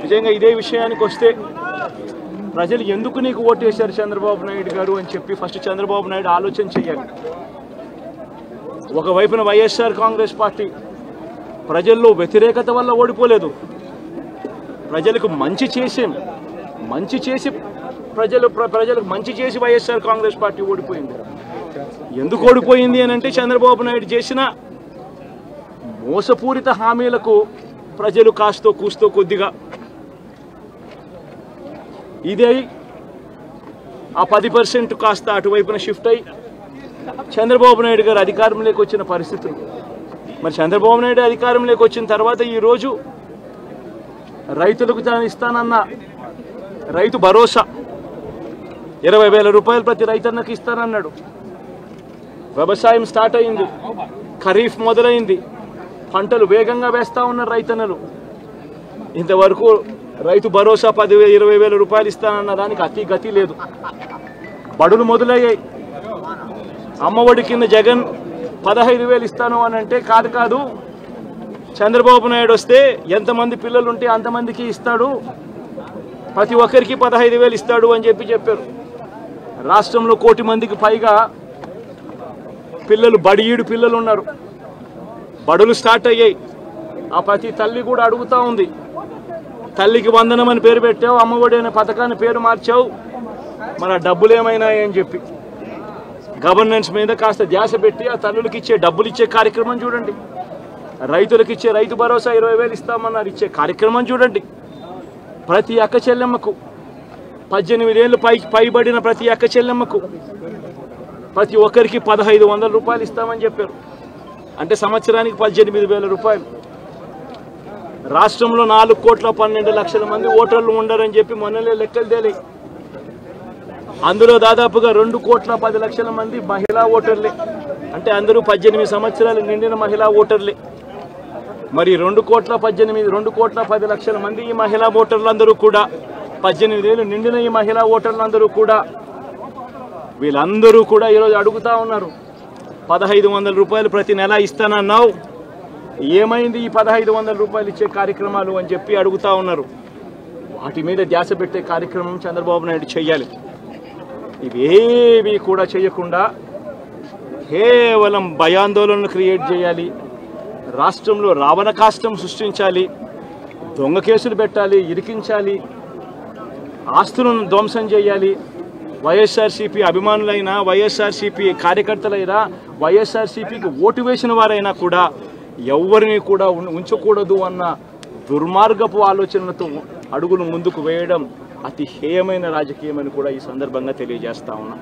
నిజంగా ఇదే విషయానికి వస్తే ప్రజలు ఎందుకు నీకు ఓటేశారు చంద్రబాబు నాయుడు గారు అని చెప్పి ఫస్ట్ చంద్రబాబు నాయుడు ఆలోచన చేయాలి. ఒకవైపున వైఎస్ఆర్ కాంగ్రెస్ పార్టీ ప్రజల్లో వ్యతిరేకత వల్ల ఓడిపోలేదు, ప్రజలకు మంచి చేసి ప్రజలకు మంచి చేసి వైఎస్ఆర్ కాంగ్రెస్ పార్టీ ఓడిపోయింది. ఎందుకు ఓడిపోయింది అని అంటే చంద్రబాబు నాయుడు చేసిన మోసపూరిత హామీలకు ప్రజలు కాస్తో కూస్తో కొద్దిగా ఇదే ఆ 10% కాస్త అటువైపున షిఫ్ట్ అయ్యి చంద్రబాబు నాయుడు గారు అధికారంలోకి వచ్చిన పరిస్థితులు. మరి చంద్రబాబు నాయుడు అధికారంలోకి వచ్చిన తర్వాత ఈరోజు రైతులకు తాను ఇస్తానన్న రైతు భరోసా 20,000 రూపాయలు ప్రతి రైతన్నకి ఇస్తానన్నాడు. వ్యవసాయం స్టార్ట్ అయింది, ఖరీఫ్ మొదలైంది, పంటలు వేగంగా వేస్తూ ఉన్నారు రైతన్నలు. ఇంతవరకు రైతు భరోసా 10,000-20,000 రూపాయలు ఇస్తానన్న దానికి అతి గతి లేదు. బడులు మొదలయ్యాయి. అమ్మఒడి కింద జగన్ 15,000 ఇస్తాను అని అంటే కాదు, చంద్రబాబు నాయుడు వస్తే ఎంతమంది పిల్లలు ఉంటే అంతమందికి ఇస్తాడు, ప్రతి ఒక్కరికి 15,000 ఇస్తాడు అని చెప్పారు. రాష్ట్రంలో 1 కోటి మందికి పైగా పిల్లలు బడియీడు పిల్లలు ఉన్నారు. బడులు స్టార్ట్ అయ్యాయి. ఆ ప్రతి తల్లి కూడా అడుగుతూ ఉంది, తల్లికి వందనం అని పేరు పెట్టావు, అమ్మఒడి అనే పథకాన్ని పేరు మార్చావు, మరి ఆ డబ్బులు ఏమైనాయి అని చెప్పి గవర్నెన్స్ మీద కాస్త ధ్యాస పెట్టి ఆ తల్లులకి ఇచ్చే డబ్బులు ఇచ్చే కార్యక్రమం చూడండి. రైతులకు ఇచ్చే రైతు భరోసా 20,000 ఇస్తామన్నారు, ఇచ్చే కార్యక్రమం చూడండి. ప్రతి అక్క చెల్లెమ్మకు 18 ఏళ్ళు పైబడిన ప్రతి అక్క చెల్లెమ్మకు ప్రతి ఒక్కరికి 1,500 రూపాయలు ఇస్తామని చెప్పారు. అంటే సంవత్సరానికి 18,000 రూపాయలు. రాష్ట్రంలో 4,12,00,000 మంది ఓటర్లు ఉండరని చెప్పి మొన్నలే లెక్కలు తేలి. అందులో దాదాపుగా 2,10,00,000 మంది మహిళా ఓటర్లే. అంటే అందరూ 18 సంవత్సరాలు నిండిన మహిళా ఓటర్లే. మరి 2,10,00,000 మంది ఈ మహిళా ఓటర్లందరూ కూడా 18 ఏళ్ళు నిండిన ఈ మహిళా ఓటర్లందరూ కూడా వీళ్ళందరూ కూడా ఈరోజు అడుగుతూ ఉన్నారు, 1,500 రూపాయలు ప్రతి నెల ఇస్తానన్నావు, ఏమైంది ఈ 1,500 రూపాయలు ఇచ్చే కార్యక్రమాలు అని చెప్పి అడుగుతూ ఉన్నారు. వాటి మీద ధ్యాస పెట్టే కార్యక్రమం చంద్రబాబు నాయుడు చేయాలి. ఇవేవి కూడా చేయకుండా కేవలం భయాందోళనలు క్రియేట్ చేయాలి, రాష్ట్రంలో రావణ కాష్టం సృష్టించాలి, దొంగ కేసులు పెట్టాలి, ఇరికించాలి, ఆస్తులను ధ్వంసం చేయాలి. వైఎస్ఆర్సీపీ అభిమానులైనా, వైఎస్ఆర్సీపీ కార్యకర్తలైనా, వైఎస్ఆర్సీపీకి ఓటు వేసిన వారైనా కూడా ఎవరిని కూడా ఉంచకూడదు అన్న దుర్మార్గపు ఆలోచనలతో అడుగులు ముందుకు వేయడం అతి హేయమైన రాజకీయం అని కూడా ఈ సందర్భంగా తెలియజేస్తా ఉన్నాం.